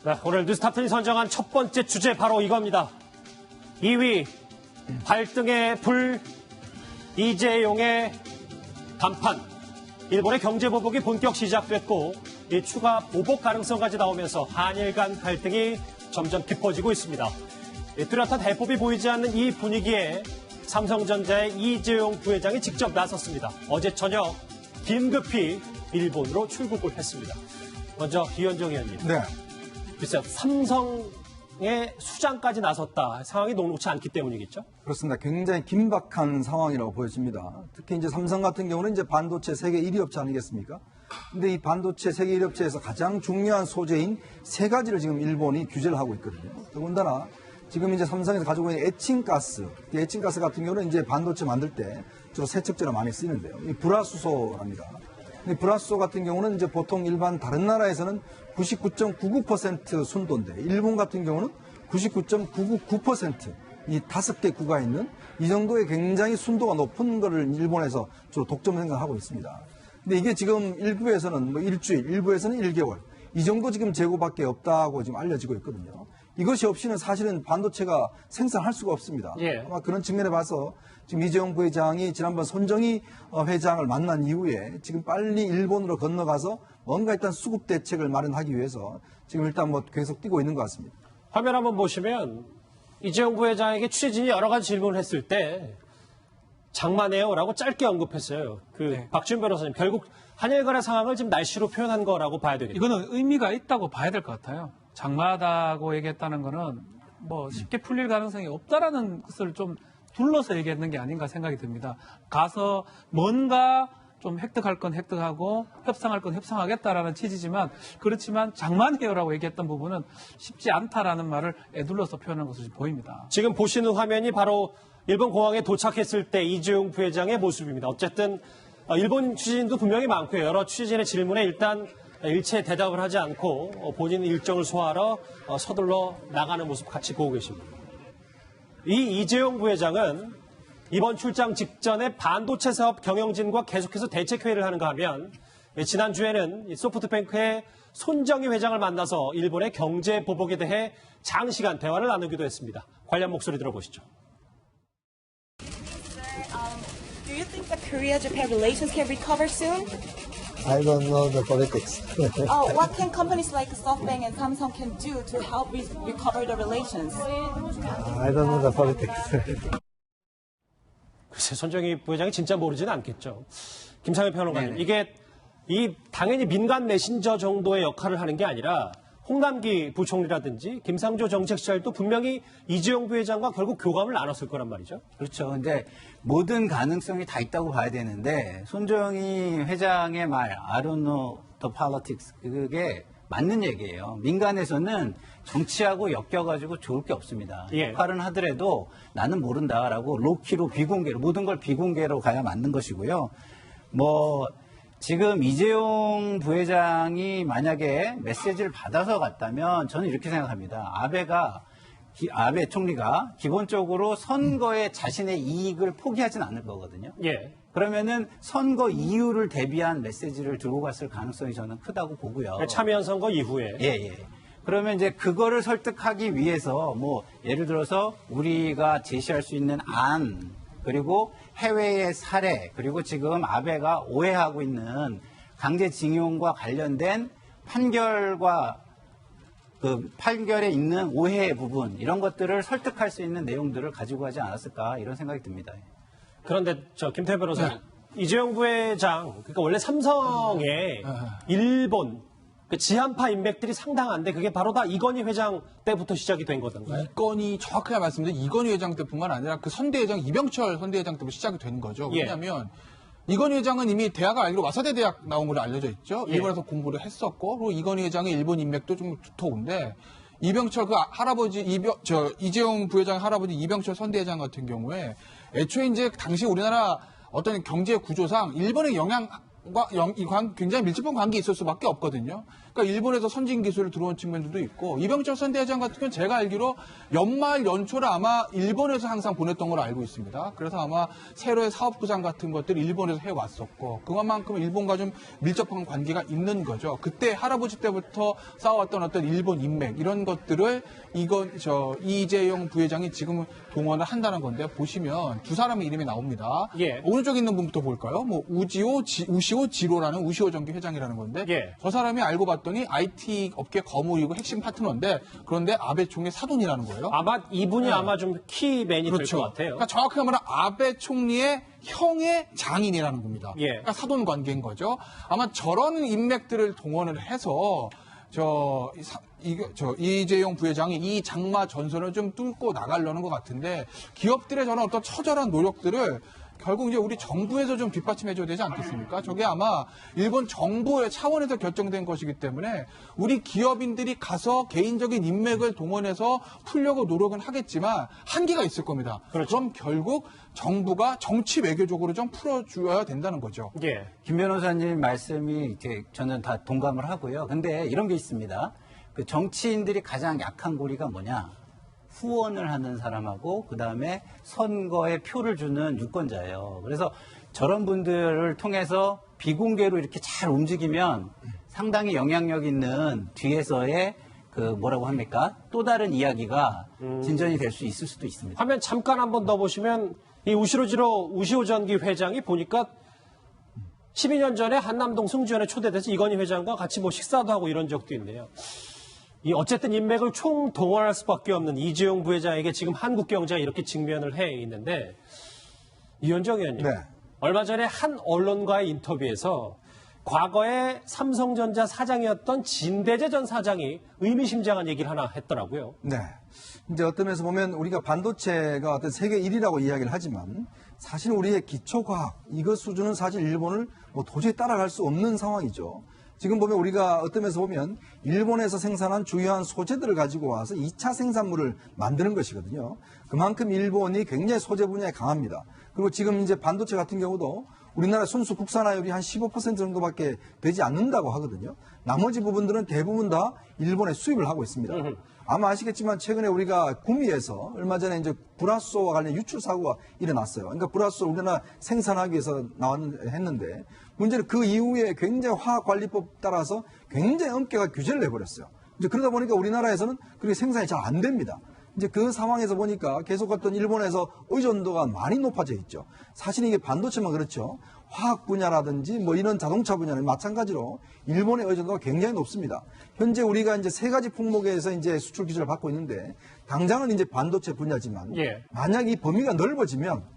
네, 오늘 뉴스탑텐이 선정한 첫 번째 주제 바로 이겁니다. 2위 발등의 불, 이재용의 간판. 일본의 경제 보복이 본격 시작됐고 이 추가 보복 가능성까지 나오면서 한일 간 갈등이 점점 깊어지고 있습니다. 뚜렷한 해법이 보이지 않는 이 분위기에 삼성전자의 이재용 부회장이 직접 나섰습니다. 어제 저녁 긴급히 일본으로 출국을 했습니다. 먼저 이현정 의원님. 네. 글쎄요, 삼성의 수장까지 나섰다. 상황이 녹록치 않기 때문이겠죠? 그렇습니다. 굉장히 긴박한 상황이라고 보여집니다. 특히 이제 삼성 같은 경우는 이제 반도체 세계 1위 업체 아니겠습니까? 근데 이 반도체 세계 1위 업체에서 가장 중요한 소재인 세 가지를 지금 일본이 규제를 하고 있거든요. 더군다나 지금 이제 삼성에서 가지고 있는 에칭가스, 이 에칭가스 같은 경우는 이제 반도체 만들 때 주로 세척제로 많이 쓰이는데요. 이 불화수소랍니다. 이 불화수소 같은 경우는 이제 보통 일반 다른 나라에서는 99.99% 순도인데 일본 같은 경우는 99.999% 이 5개 구가 있는 이 정도의 굉장히 순도가 높은 거를 일본에서 주로 독점 생산하고 있습니다. 근데 이게 지금 일부에서는 뭐 일주일, 일부에서는 1개월 이 정도 지금 재고밖에 없다고 지금 알려지고 있거든요. 이것이 없이는 사실은 반도체가 생산할 수가 없습니다. 예. 아마 그런 측면에 봐서 지금 이재용 부회장이 지난번 손정희 회장을 만난 이후에 지금 빨리 일본으로 건너가서 뭔가 일단 수급 대책을 마련하기 위해서 지금 일단 뭐 계속 뛰고 있는 것 같습니다. 화면 한번 보시면 이재용 부회장에게 취재진이 여러 가지 질문을 했을 때 장만해요라고 짧게 언급했어요. 네. 박지훈 변호사님, 결국 한일 간의 상황을 지금 날씨로 표현한 거라고 봐야 되겠죠. 이거는 의미가 있다고 봐야 될 것 같아요. 장마하다고 얘기했다는 거는 뭐 쉽게 풀릴 가능성이 없다라는 것을 좀 둘러서 얘기했는 게 아닌가 생각이 듭니다. 가서 뭔가 좀 획득할 건 획득하고 협상할 건 협상하겠다라는 취지지만 그렇지만 장만해요라고 얘기했던 부분은 쉽지 않다라는 말을 애둘러서 표현한 것으로 보입니다. 지금 보시는 화면이 바로 일본 공항에 도착했을 때 이재용 부회장의 모습입니다. 어쨌든 일본 취재진도 분명히 많고요. 여러 취재진의 질문에 일단 일체 대답을 하지 않고 본인 일정을 소화하러 서둘러 나가는 모습 같이 보고 계십니다. 이 이재용 부회장은 이번 출장 직전에 반도체 사업 경영진과 계속해서 대책회의를 하는가 하면 지난주에는 소프트뱅크의 손정희 회장을 만나서 일본의 경제 보복에 대해 장시간 대화를 나누기도 했습니다. 관련 목소리 들어보시죠. Do you think the Korea-Japan relations can recover soon? I don't know the politics. What can companies like SoftBank and Samsung can do to help recover the relations? I don't know the politics. 글쎄, 손정희 부회장이 진짜 모르지는 않겠죠. 김상현 평론가님, 네네. 이게 당연히 민간 메신저 정도의 역할을 하는 게 아니라 홍남기 부총리라든지 김상조 정책실장도 분명히 이재용 부회장과 결국 교감을 나눴을 거란 말이죠. 그렇죠. 근데 모든 가능성이 다 있다고 봐야 되는데 손정희 회장의 말 I don't know the politics 그게 맞는 얘기예요. 민간에서는 정치하고 엮여가지고 좋을 게 없습니다. 예. 역할은 하더라도 나는 모른다라고 로키로 비공개로 모든 걸 비공개로 가야 맞는 것이고요. 뭐 지금 이재용 부회장이 만약에 메시지를 받아서 갔다면 저는 이렇게 생각합니다. 아베 총리가 기본적으로 선거에 자신의 이익을 포기하진 않을 거거든요. 예. 그러면은 선거 이후를 대비한 메시지를 들고 갔을 가능성이 저는 크다고 보고요. 참여연 선거 이후에. 예. 그러면 이제 그거를 설득하기 위해서 뭐 예를 들어서 우리가 제시할 수 있는 안 그리고 해외의 사례 그리고 지금 아베가 오해하고 있는 강제징용과 관련된 판결과 그 판결에 있는 오해의 부분 이런 것들을 설득할 수 있는 내용들을 가지고 가지 않았을까 이런 생각이 듭니다. 그런데 김태현 변호사님, 이재용 부회장, 그러니까 원래 삼성의 일본 그 지한파 인맥들이 상당한데 그게 바로 다 이건희 회장 때부터 시작이 된 거던가요? 이건희 정확하게 말씀드리면 이건희 회장 때뿐만 아니라 그 선대회장 이병철 선대회장 때부터 시작이 된 거죠. 예. 왜냐하면 이건희 회장은 이미 대학을 알기로 와사대 대학 나온 걸로 알려져 있죠. 예. 일본에서 공부를 했었고 그리고 이건희 회장의 일본 인맥도 좀 두터운데 이병철 그 할아버지 이재용 부회장의 할아버지 이병철 선대회장 같은 경우에 애초에 이제 당시 우리나라 어떤 경제 구조상 일본의 영향과 굉장히 밀접한 관계가 있을 수밖에 없거든요. 그러니까 일본에서 선진 기술을 들어온 측면들도 있고 이병철 선대회장 같은 경우는 제가 알기로 연말 연초를 아마 일본에서 항상 보냈던 걸로 알고 있습니다. 그래서 아마 세로의 사업 구상 같은 것들을 일본에서 해왔었고 그만큼 일본과 좀 밀접한 관계가 있는 거죠. 그때 할아버지 때부터 쌓아왔던 어떤 일본 인맥 이런 것들을 이재용 부회장이 지금 동원을 한다는 건데 보시면 두 사람의 이름이 나옵니다. 예. 오른쪽에 있는 분부터 볼까요? 뭐 우시오 지로라는 우시오 전기 회장이라는 건데 예. 저 사람이 알고 봤더니 IT 업계 거물이고 핵심 파트너인데 그런데 아베 총리 사돈이라는 거예요. 아마 이분이 아마 좀 키맨이 될 것 같아요. 그러니까 정확하게 말하면 아베 총리의 형의 장인이라는 겁니다. 예. 그러니까 사돈 관계인 거죠. 아마 저런 인맥들을 동원을 해서 이재용 부회장이 이 장마 전선을 좀 뚫고 나가려는 것 같은데 기업들의 저런 어떤 처절한 노력들을 결국 이제 우리 정부에서 좀 뒷받침해줘야 되지 않겠습니까? 저게 아마 일본 정부의 차원에서 결정된 것이기 때문에 우리 기업인들이 가서 개인적인 인맥을 동원해서 풀려고 노력은 하겠지만 한계가 있을 겁니다. 그렇죠. 그럼 결국 정부가 정치 외교적으로 좀 풀어줘야 된다는 거죠. 예. 김 변호사님 말씀이 이렇게 저는 다 동감을 하고요. 근데 이런 게 있습니다. 그 정치인들이 가장 약한 고리가 뭐냐? 후원을 하는 사람하고 그다음에 선거에 표를 주는 유권자예요. 그래서 저런 분들을 통해서 비공개로 이렇게 잘 움직이면 상당히 영향력 있는 뒤에서의 그 뭐라고 합니까? 또 다른 이야기가 진전이 될 수 있을 수도 있습니다. 화면 잠깐 한번 더 보시면 이 우시오 전기 회장이 보니까 12년 전에 한남동 승주연에 초대돼서 이건희 회장과 같이 뭐 식사도 하고 이런 적도 있네요. 이 어쨌든 인맥을 총동원할 수밖에 없는 이재용 부회장에게 지금 한국 경제가 이렇게 직면을 해 있는데 이현정 의원님, 네. 얼마 전에 한 언론과의 인터뷰에서 과거에 삼성전자 사장이었던 진대재 전 사장이 의미심장한 얘기를 하나 했더라고요. 네. 이제 어떤 면에서 보면 우리가 반도체가 어떤 세계 1위라고 이야기를 하지만 사실 우리의 기초과학 이것 수준은 사실 일본을 뭐 도저히 따라갈 수 없는 상황이죠. 지금 보면 우리가 어떤 면에서 보면 일본에서 생산한 주요한 소재들을 가지고 와서 2차 생산물을 만드는 것이거든요. 그만큼 일본이 굉장히 소재 분야에 강합니다. 그리고 지금 이제 반도체 같은 경우도 우리나라 순수 국산화율이 한 15% 정도밖에 되지 않는다고 하거든요. 나머지 부분들은 대부분 다 일본에 수입을 하고 있습니다. 아마 아시겠지만 최근에 우리가 구미에서 얼마 전에 이제 불화소와 관련 유출 사고가 일어났어요. 그러니까 불화소 우리나라 생산하기 위해서 했는데 문제는 그 이후에 굉장히 화학관리법 따라서 굉장히 엄격하게 규제를 내버렸어요. 이제 그러다 보니까 우리나라에서는 그렇게 생산이 잘 안 됩니다. 이제 그 상황에서 보니까 계속 어떤 일본에서 의존도가 많이 높아져 있죠. 사실 이게 반도체만 그렇죠. 화학 분야라든지 뭐 이런 자동차 분야는 마찬가지로 일본의 의존도가 굉장히 높습니다. 현재 우리가 이제 세 가지 품목에서 이제 수출 규제를 받고 있는데 당장은 이제 반도체 분야지만 예. 만약 이 범위가 넓어지면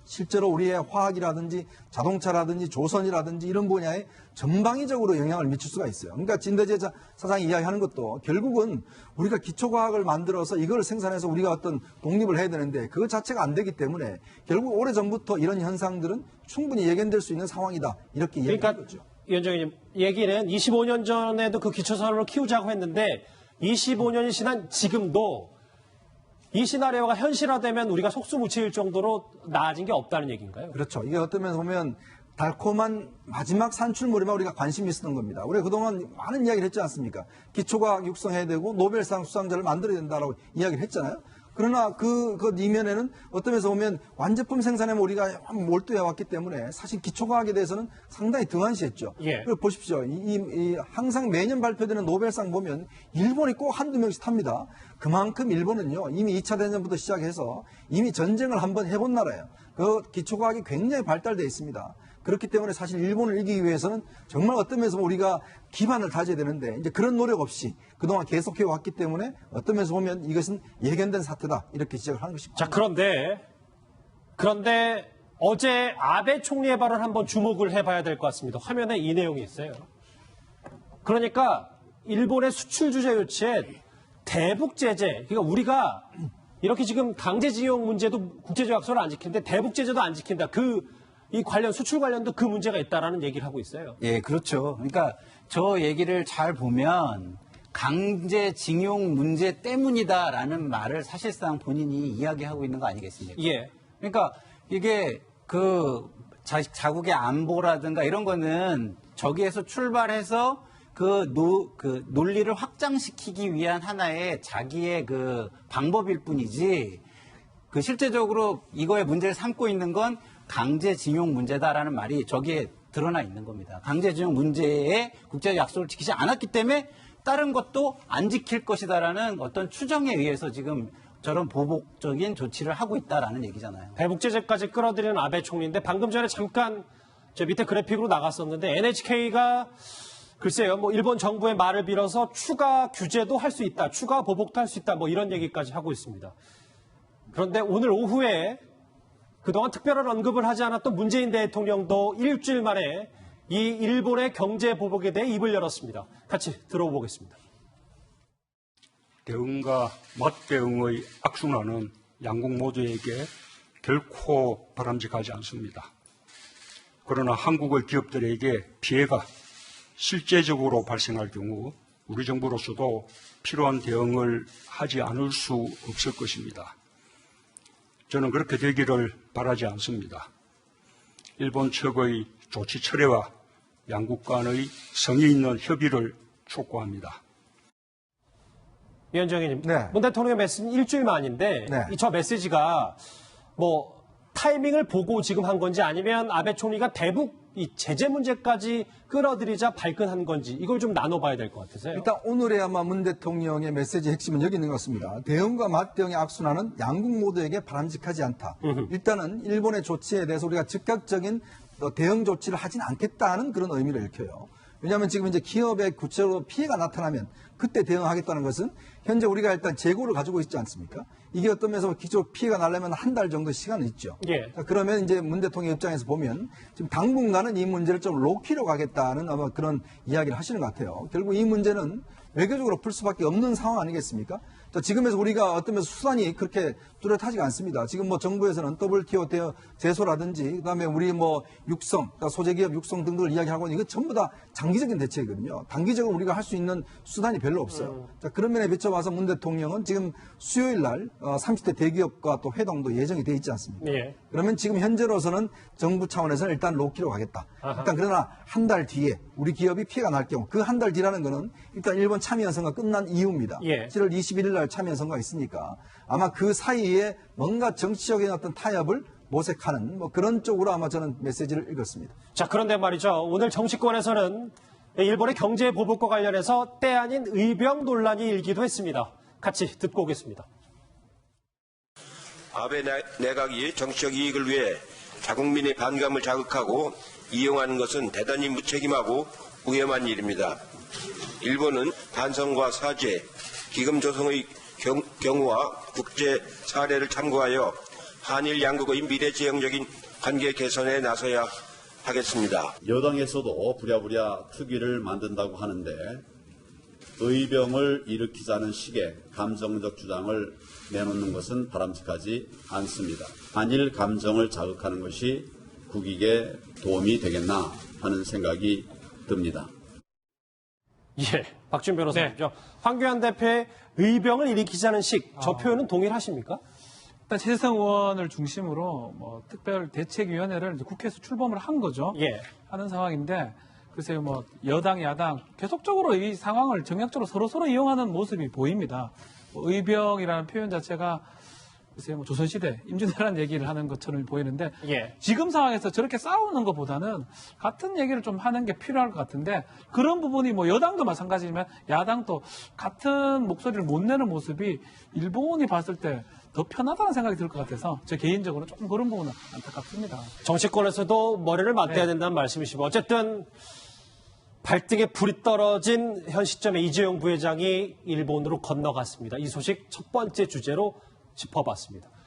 실제로 우리의 화학이라든지 자동차라든지 조선이라든지 이런 분야에 전방위적으로 영향을 미칠 수가 있어요. 그러니까 진대재 사장이 이야기하는 것도 결국은 우리가 기초과학을 만들어서 이걸 생산해서 우리가 어떤 독립을 해야 되는데 그것 자체가 안 되기 때문에 결국 오래전부터 이런 현상들은 충분히 예견될 수 있는 상황이다. 이렇게 그러니까 이야기하는 거죠. 위원장 의원님 얘기는 25년 전에도 그 기초산업을 키우자고 했는데 25년이 지난 지금도 이 시나리오가 현실화되면 우리가 속수무책일 정도로 나아진 게 없다는 얘기인가요? 그렇죠. 이게 어떤 면에서 보면 달콤한 마지막 산출물에만 우리가 관심이 있었던 겁니다. 우리가 그동안 많은 이야기를 했지 않습니까? 기초과학 육성해야 되고 노벨상 수상자를 만들어야 된다라고 이야기를 했잖아요. 그러나 그 이면에는 어떤 면에서 보면 완제품 생산에 우리가 몰두해 왔기 때문에 사실 기초과학에 대해서는 상당히 등한시했죠. 예. 그리고 보십시오. 항상 매년 발표되는 노벨상 보면 일본이 꼭 한두 명씩 탑니다. 그만큼 일본은요, 이미 2차 대전부터 시작해서 이미 전쟁을 한번 해본 나라예요. 그 기초과학이 굉장히 발달되어 있습니다. 그렇기 때문에 사실 일본을 이기기 위해서는 정말 어떤 면에서 우리가 기반을 다져야 되는데 이제 그런 노력 없이 그동안 계속해 왔기 때문에 어떤 면에서 보면 이것은 예견된 사태다. 이렇게 지적을 하는 것입니다. 자, 그런데 어제 아베 총리의 발언 한번 주목을 해봐야 될 것 같습니다. 화면에 이 내용이 있어요. 그러니까 일본의 수출 규제 조치에 대북 제재, 그러니까 우리가 이렇게 지금 강제징용 문제도 국제적 약속을 안 지키는데 대북 제재도 안 지킨다. 이 관련 수출 관련도 그 문제가 있다라는 얘기를 하고 있어요. 예, 그렇죠. 그러니까 저 얘기를 잘 보면 강제징용 문제 때문이다라는 말을 사실상 본인이 이야기하고 있는 거 아니겠습니까? 예. 그러니까 이게 그 자국의 안보라든가 이런 거는 저기에서 출발해서 그 논리를 확장시키기 위한 하나의 자기의 그 방법일 뿐이지 그 실제적으로 이거의 문제를 삼고 있는 건 강제징용 문제다라는 말이 저기에 드러나 있는 겁니다. 강제징용 문제에 국제적 약속을 지키지 않았기 때문에 다른 것도 안 지킬 것이다라는 어떤 추정에 의해서 지금 저런 보복적인 조치를 하고 있다라는 얘기잖아요. 대북 제재까지 끌어들이는 아베 총리인데 방금 전에 잠깐 저 밑에 그래픽으로 나갔었는데 NHK가 글쎄요, 뭐 일본 정부의 말을 빌어서 추가 규제도 할 수 있다, 추가 보복도 할 수 있다, 뭐 이런 얘기까지 하고 있습니다. 그런데 오늘 오후에 그동안 특별한 언급을 하지 않았던 문재인 대통령도 일주일 만에 이 일본의 경제 보복에 대해 입을 열었습니다. 같이 들어보겠습니다. 대응과 맞대응의 악순환은 양국 모두에게 결코 바람직하지 않습니다. 그러나 한국의 기업들에게 피해가 실제적으로 발생할 경우 우리 정부로서도 필요한 대응을 하지 않을 수 없을 것입니다. 저는 그렇게 되기를 바라지 않습니다. 일본 측의 조치 철회와 양국 간의 성의 있는 협의를 촉구합니다. 위원장님, 네. 문 대통령의 메시지는 일주일 만인데 네. 저 메시지가 뭐 타이밍을 보고 지금 한 건지 아니면 아베 총리가 대북 이 제재 문제까지 끌어들이자 발끈한 건지 이걸 좀 나눠봐야 될 것 같으세요. 일단 오늘의 아마 문 대통령의 메시지 핵심은 여기 있는 것 같습니다. 대응과 맞대응의 악순환은 양국 모두에게 바람직하지 않다. 일단은 일본의 조치에 대해서 우리가 즉각적인 대응 조치를 하진 않겠다는 그런 의미를 일켜요. 왜냐하면 지금 이제 기업의 구체적으로 피해가 나타나면 그때 대응하겠다는 것은 현재 우리가 일단 재고를 가지고 있지 않습니까? 이게 어떤 면에서 기존 피해가 나려면 한 달 정도 시간이 있죠. 예. 자, 그러면 이제 문 대통령 입장에서 보면 지금 당분간은 이 문제를 좀 로키로 가겠다는 아마 그런 이야기를 하시는 것 같아요. 결국 이 문제는 외교적으로 풀 수밖에 없는 상황 아니겠습니까? 자, 지금에서 우리가 어떤 면에서 수단이 그렇게 뚜렷하지가 않습니다. 지금 뭐 정부에서는 WTO 제소라든지 그다음에 우리 뭐 육성, 그러니까 소재기업 육성 등등을 이야기하고 있는 이거 전부 다 장기적인 대책이거든요. 단기적으로 우리가 할 수 있는 수단이 별로 없어요. 자, 그런 면에 비춰봐서 문 대통령은 지금 수요일 날 30대 대기업과 또 회동도 예정이 돼 있지 않습니까? 예. 그러면 지금 현재로서는 정부 차원에서는 일단 로키로 가겠다. 일단 그러나 한 달 뒤에 우리 기업이 피해가 날 경우 그 한 달 뒤라는 거는 일단 일본 참여연 선거가 끝난 이후입니다. 예. 7월 21일 날 참여연 선거가 있으니까 아마 그 사이에 뭔가 정치적인 어떤 타협을 모색하는 뭐 그런 쪽으로 아마 저는 메시지를 읽었습니다. 자, 그런데 말이죠. 오늘 정치권에서는 일본의 경제 보복과 관련해서 때 아닌 의병 논란이 일기도 했습니다. 같이 듣고 오겠습니다. 아베 내각이 정치적 이익을 위해 자국민의 반감을 자극하고 이용하는 것은 대단히 무책임하고 위험한 일입니다. 일본은 반성과 사죄, 기금 조성의 경우와 국제 사례를 참고하여 한일 양국의 미래지향적인 관계 개선에 나서야 하겠습니다. 여당에서도 부랴부랴 특위를 만든다고 하는데 의병을 일으키자는 식의 감정적 주장을 내놓는 것은 바람직하지 않습니다. 한일 감정을 자극하는 것이 국익에 도움이 되겠나 하는 생각이 듭니다. 예, 박준 변호사님죠. 황교안 대표의 의병을 일으키자는 식, 저 표현은 동일하십니까? 일단 최재성 의원을 중심으로 뭐 특별 대책위원회를 이제 국회에서 출범을 한 거죠. 예. 하는 상황인데 글쎄요, 뭐 여당, 야당 계속적으로 이 상황을 정략적으로 서로 이용하는 모습이 보입니다. 뭐 의병이라는 표현 자체가 글쎄요, 뭐 조선시대 임진왜란 얘기를 하는 것처럼 보이는데 예. 지금 상황에서 저렇게 싸우는 것보다는 같은 얘기를 좀 하는 게 필요할 것 같은데 그런 부분이 뭐 여당도 마찬가지지만 야당도 같은 목소리를 못 내는 모습이 일본이 봤을 때 더 편하다는 생각이 들 것 같아서 제 개인적으로 조금 그런 부분은 안타깝습니다. 정치권에서도 머리를 맞대야 네. 된다는 말씀이시고 어쨌든 발등에 불이 떨어진 현 시점에 이재용 부회장이 일본으로 건너갔습니다. 이 소식 첫 번째 주제로 짚어봤습니다.